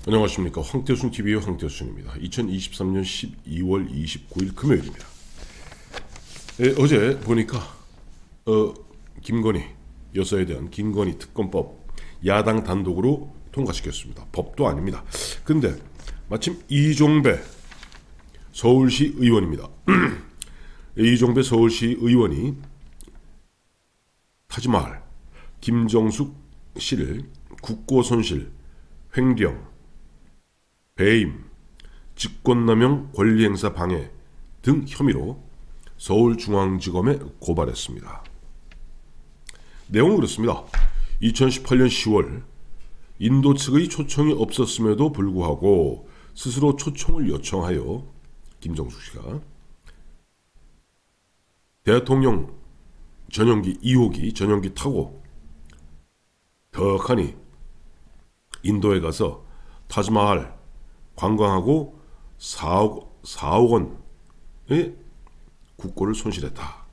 안녕하십니까. 황태순TV의 황태순입니다. 2023년 12월 29일 금요일입니다. 어제 보니까 김건희 여사에 대한 김건희 특검법 야당 단독으로 통과시켰습니다. 법도 아닙니다. 근데 마침 이종배 서울시 의원입니다. 이종배 서울시 의원이 타지마할 김정숙 씨를 국고손실, 횡령, 배임, 직권남용 권리행사 방해 등 혐의로 서울중앙지검에 고발했습니다. 내용은 그렇습니다. 2018년 10월 인도 측의 초청이 없었음에도 불구하고 스스로 초청을 요청하여 김정숙 씨가 대통령 전용기 2호기 전용기 타고 턱하니 인도에 가서 타지마할 관광하고 4억 원의 국고를 손실했다.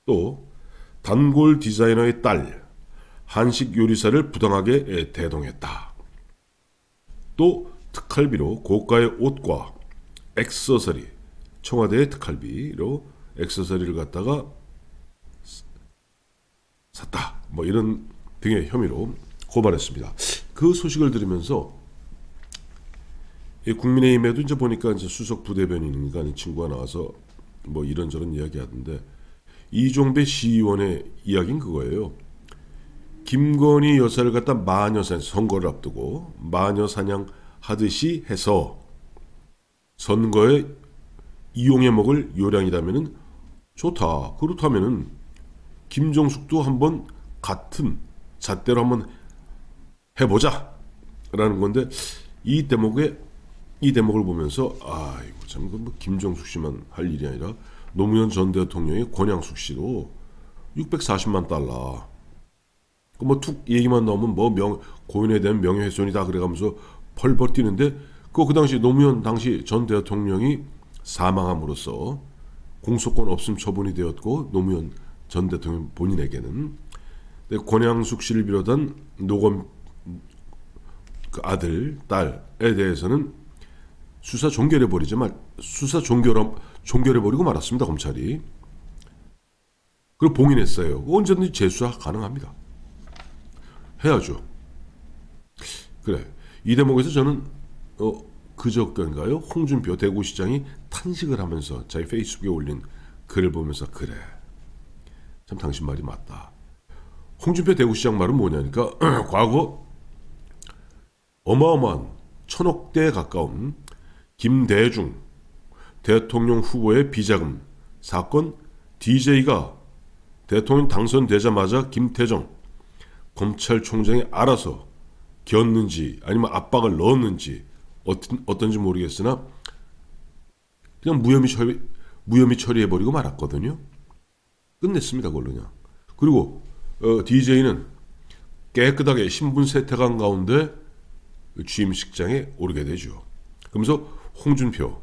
또 단골 디자이너의 딸 한식 요리사를 부당하게 대동했다. 또 특활비로 고가의 옷과 액세서리, 청와대의 특활비로 액세서리를 갖다가 샀다. 뭐 이런 등의 혐의로 고발했습니다. 그 소식을 들으면서 국민의힘에도 이제 보니까 이제 수석 부대변인인가 하는 친구가 나와서 뭐 이런저런 이야기 하던데, 이종배 시의원의 이야기는 그거예요. 김건희 여사를 갖다 마녀사냥, 선거를 앞두고 마녀사냥 하듯이 해서 선거에 이용해 먹을 요량이라면은 좋다. 그렇다면은 김정숙도 한번 같은 잣대로 한번 해보자 라는 건데, 이 대목을 보면서 이거 참 뭐 김정숙 씨만 할 일이 아니라 노무현 전 대통령의 권양숙 씨도 640만 달러 그 뭐 툭 얘기만 나오면 뭐 고인에 대한 명예훼손이다 그래가면서 펄펄 뛰는데, 그 당시 노무현 당시 전 대통령이 사망함으로써 공소권 없음 처분이 되었고, 노무현 전 대통령 본인에게는 권양숙 씨를 비롯한 노건 그 아들, 딸에 대해서는 수사 종결해버리고 말았습니다. 검찰이. 그리고 봉인했어요. 언제든지 재수사 가능합니다. 해야죠. 그래. 이 대목에서 저는 그저께인가요? 홍준표 대구시장이 탄식을 하면서 자기 페이스북에 올린 글을 보면서 그래. 참 당신 말이 맞다. 홍준표 대구시장 말은 뭐냐니까 과거 어마어마한 1,000억대에 가까운 김대중 대통령 후보의 비자금 사건, DJ가 대통령 당선되자마자 김태정 검찰총장이 알아서 기었는지 아니면 압박을 넣었는지 어떤지 모르겠으나 그냥 무혐의 처리해버리고 말았거든요. 끝냈습니다. 그걸로 그냥. 그리고 DJ는 깨끗하게 신분 세탁한 가운데 취임식장에 오르게 되죠. 그러면서 홍준표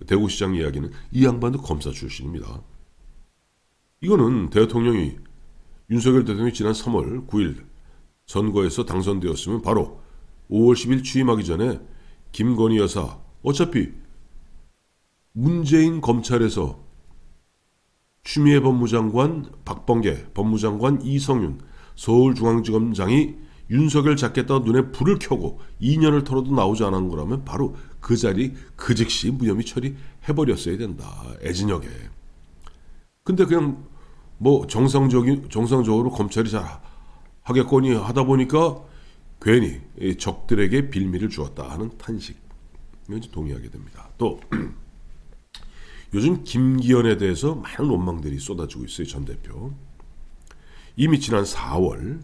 대구시장 이야기는 이 양반도 검사 출신입니다. 이거는 대통령이 윤석열 대통령이 지난 3월 9일 선거에서 당선되었으면 바로 5월 10일 취임하기 전에 김건희 여사, 어차피 문재인 검찰에서 추미애 법무장관, 박범계 법무장관, 이성윤 서울중앙지검장이 윤석열 잡겠다고 눈에 불을 켜고 2년을 털어도 나오지 않은 거라면 바로 그 자리 그 즉시 무혐의 처리해버렸어야 된다. 애진혁에. 근데 그냥 뭐 정상적으로 검찰이 잘 하겠거니 하다 보니까 괜히 적들에게 빌미를 주었다 하는 탄식. 이건 동의하게 됩니다. 또 요즘 김기현에 대해서 많은 원망들이 쏟아지고 있어요. 전 대표. 이미 지난 4월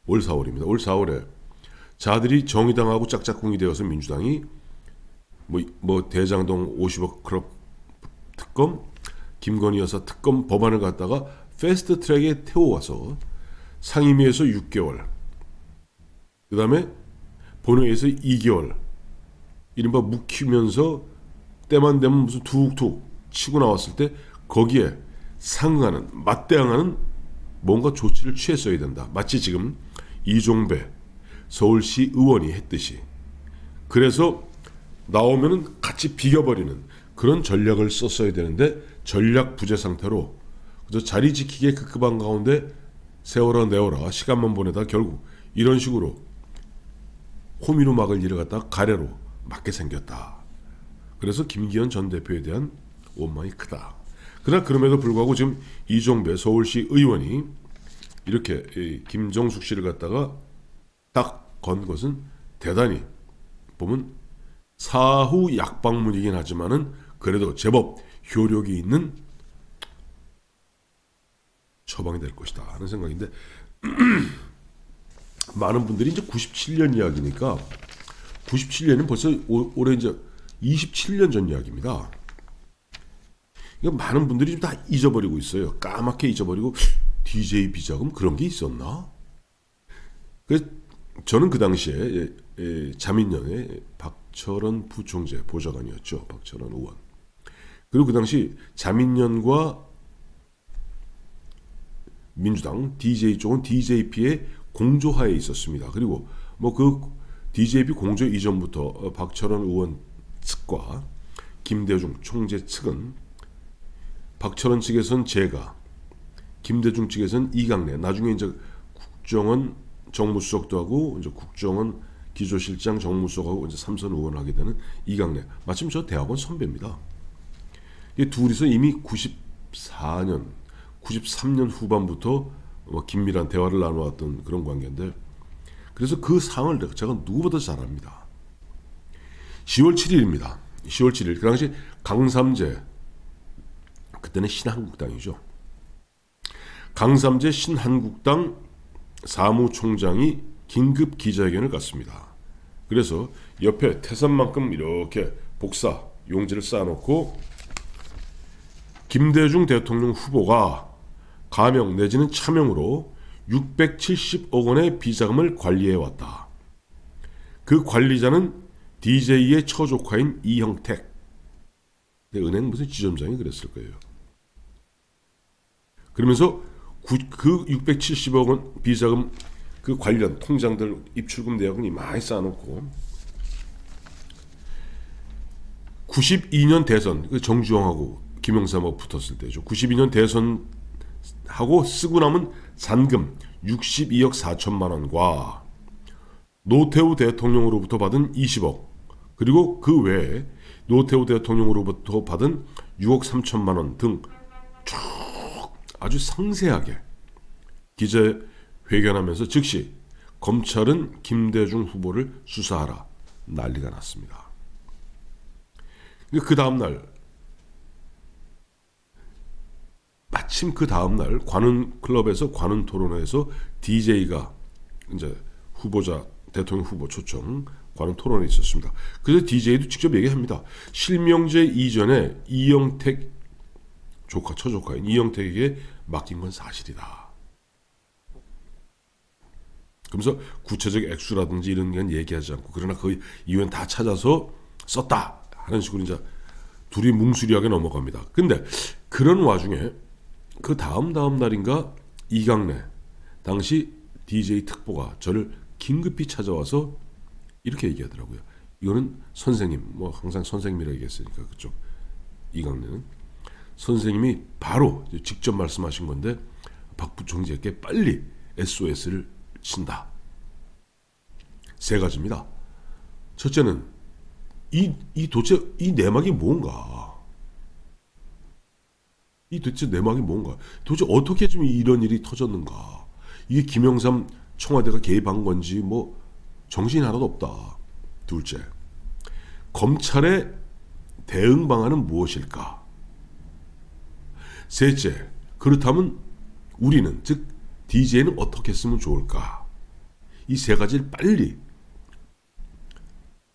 올 4월입니다. 올 4월에 자들이 정의당하고 짝짝꿍이 되어서 민주당이 뭐 대장동 50억 클럽 특검, 김건희 여사 특검 법안을 갖다가 패스트 트랙에 태워와서 상임위에서 6개월, 그 다음에 본회의에서 2개월, 이른바 묵히면서 때만 되면 무슨 툭툭 치고 나왔을 때 거기에 상응하는, 맞대응하는 뭔가 조치를 취했어야 된다. 마치 지금 이종배 서울시 의원이 했듯이 그래서 나오면은 같이 비겨버리는 그런 전략을 썼어야 되는데 전략 부재 상태로 그래서 자리 지키기에 급급한 가운데 세워라 내워라 시간만 보내다 결국 이런 식으로 호미로 막을 일을 갖다가 가래로 맞게 생겼다. 그래서 김기현 전 대표에 대한 원망이 크다. 그러나 그럼에도 불구하고 지금 이종배 서울시 의원이 이렇게 김정숙 씨를 갖다가 딱 건 것은 대단히 보면 사후 약방문이긴 하지만은 그래도 제법 효력이 있는 처방이 될 것이다 하는 생각인데 많은 분들이 이제 97년 이야기니까 97년은 벌써 올해 이제 27년 전 이야기입니다. 이거 많은 분들이 좀 다 잊어버리고 있어요. 까맣게 잊어버리고 DJ 비자금 그런 게 있었나? 그래서 저는 그 당시에 자민련의 박철원 부총재 보좌관이었죠. 박철원 의원. 그리고 그 당시 자민련과 민주당 DJ 쪽은 DJP의 공조하에 있었습니다. 그리고 뭐 그 DJP 공조 이전부터 박철원 의원 측과 김대중 총재 측은 박철원 측에선 제가, 김대중 측에선 이강래, 나중에 이제 국정원 정무수석도 하고 이제 국정원 기조실장 정무수석하고 이제 삼선 의원을 하게 되는 이강래. 마침 저 대학원 선배입니다. 이 둘이서 이미 94년, 93년 후반부터 긴밀한 대화를 나눠왔던 그런 관계인데 그래서 그 상을 제가 누구보다 잘 압니다. 10월 7일입니다. 10월 7일. 그 당시 강삼재, 그때는 신한국당이죠. 강삼재 신한국당 사무총장이 긴급 기자회견을 갖습니다. 그래서 옆에 태산만큼 이렇게 복사 용지를 쌓아놓고 김대중 대통령 후보가 가명 내지는 차명으로 670억 원의 비자금을 관리해왔다. 그 관리자는 DJ의 처조카인 이형택. 은행 무슨 지점장이 그랬을 거예요. 그러면서 그 670억 원 비자금 그 관련 통장들 입출금 내역이 많이 쌓아놓고 92년 대선 정주영하고 김영삼하고 붙었을 때죠. 92년 대선하고 쓰고 남은 잔금 62억 4천만 원과 노태우 대통령으로부터 받은 20억 그리고 그 외에 노태우 대통령으로부터 받은 6억 3천만 원 등 쭉 아주 상세하게 기자회견하면서 즉시 검찰은 김대중 후보를 수사하라 난리가 났습니다. 그 다음날 마침 그 다음날 관훈 클럽에서 관훈 토론회에서 DJ가 이제 후보자 대통령 후보 초청 관훈 토론에 있었습니다. 그래서 DJ도 직접 얘기합니다. 실명제 이전에 이영택 조카 처조카인 이영택에게 맡긴 건 사실이다. 그러면서 구체적 액수라든지 이런 건 얘기하지 않고 그러나 그 이유는 다 찾아서 썼다 하는 식으로 이제 둘이 뭉수리하게 넘어갑니다. 근데 그런 와중에 그 다음 날인가 이강래 당시 DJ 특보가 저를 긴급히 찾아와서 이렇게 얘기하더라고요. 이거는 선생님, 뭐 항상 선생님이라고 얘기했으니까 그쪽 이강래는 선생님이 바로 직접 말씀하신 건데 박 부총재께 빨리 SOS를 친다. 세 가지입니다. 첫째는 도대체 이 내막이 뭔가? 이 도대체 내막이 뭔가? 도대체 어떻게 좀 이런 일이 터졌는가? 이게 김영삼 청와대가 개입한 건지 뭐 정신이 하나도 없다. 둘째, 검찰의 대응 방안은 무엇일까? 셋째, 그렇다면 우리는 즉 DJ는 어떻게 했으면 좋을까? 이 세 가지를 빨리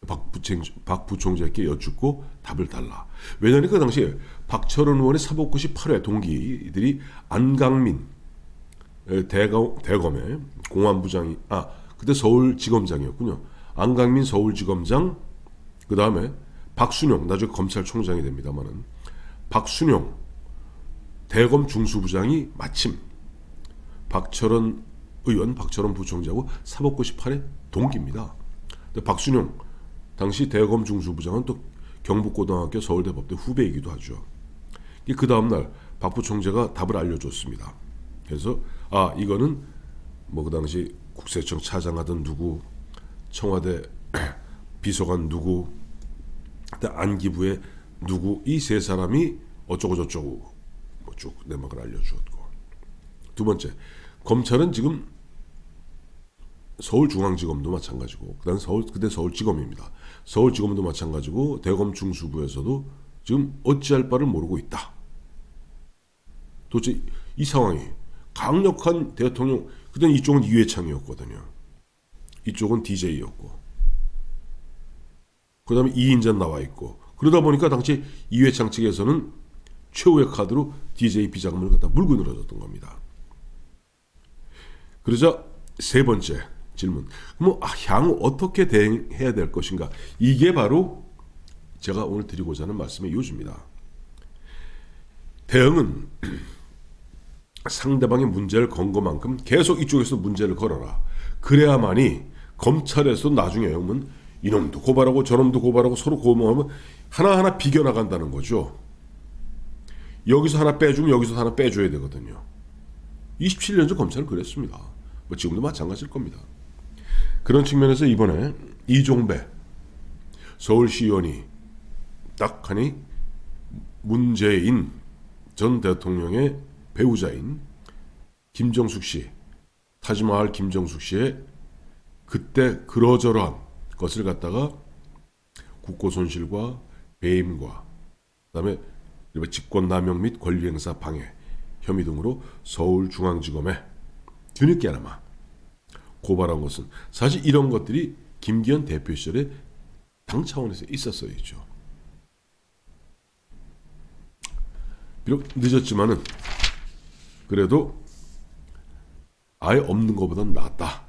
박 부총재께 여쭙고 답을 달라. 왜냐하면 그 당시에 박철원 의원의 사법고시 8회 동기들이 안강민 대검의 공안부장이 그때 서울지검장이었군요. 안강민 서울지검장 그 다음에 박순용 나중에 검찰총장이 됩니다만은 박순용 대검 중수부장이 마침 박철원 의원, 박철원 부총재하고 사법고시 8회 동기입니다. 박순용 당시 대검 중수부장은 또 경북고등학교 서울대법대 후배이기도 하죠. 그 다음날 박 부총재가 답을 알려줬습니다. 그래서 이거는 뭐 그 당시 국세청 차장하던 누구, 청와대 비서관 누구, 안기부의 누구, 이 세 사람이 어쩌고 저쩌고 뭐 쭉 내막을 알려주었고, 두 번째, 검찰은 지금 서울중앙지검도 마찬가지고, 그때 서울지검입니다. 서울지검도 마찬가지고 대검 중수부에서도 지금 어찌할 바를 모르고 있다. 도대체 이 상황이 강력한 대통령, 그때는 이쪽은 이회창이었거든요. 이쪽은 DJ였고, 그 다음에 이인전 나와 있고, 그러다 보니까 당시 이회창 측에서는 최후의 카드로 DJ 비자금을 갖다 물고 늘어졌던 겁니다. 그러자 세 번째 질문, 그럼 향후 어떻게 대응해야 될 것인가? 이게 바로 제가 오늘 드리고자 하는 말씀의 요지입니다. 대응은 상대방의 문제를 건 것만큼 계속 이쪽에서 문제를 걸어라. 그래야만이 검찰에서 나중에 오면 이놈도 고발하고 저놈도 고발하고 서로 고발하면 하나하나 비겨나간다는 거죠. 여기서 하나 빼주면 여기서 하나 빼줘야 되거든요. 27년 전 검찰은 그랬습니다. 뭐 지금도 마찬가지일 겁니다. 그런 측면에서 이번에 이종배 서울시의원이 딱 하니 문재인 전 대통령의 배우자인 김정숙 씨, 타지마할 김정숙 씨의 그때 그러저러한 것을 갖다가 국고손실과 배임과 그다음에 직권남용 및 권리행사 방해 혐의 등으로 서울중앙지검에 뒤늦게나마 고발한 것은, 사실 이런 것들이 김기현 대표 시절에 당 차원에서 있었어야죠. 비록 늦었지만은 그래도 아예 없는 것보다는 낫다.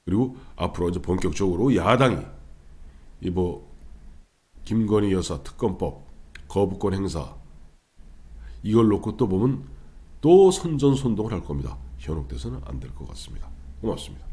그리고 앞으로 이제 본격적으로 야당이 이 뭐 김건희 여사 특검법, 거부권 행사 이걸 놓고 또 보면 또 선전선동을 할 겁니다. 현혹돼서는 안 될 것 같습니다. 고맙습니다.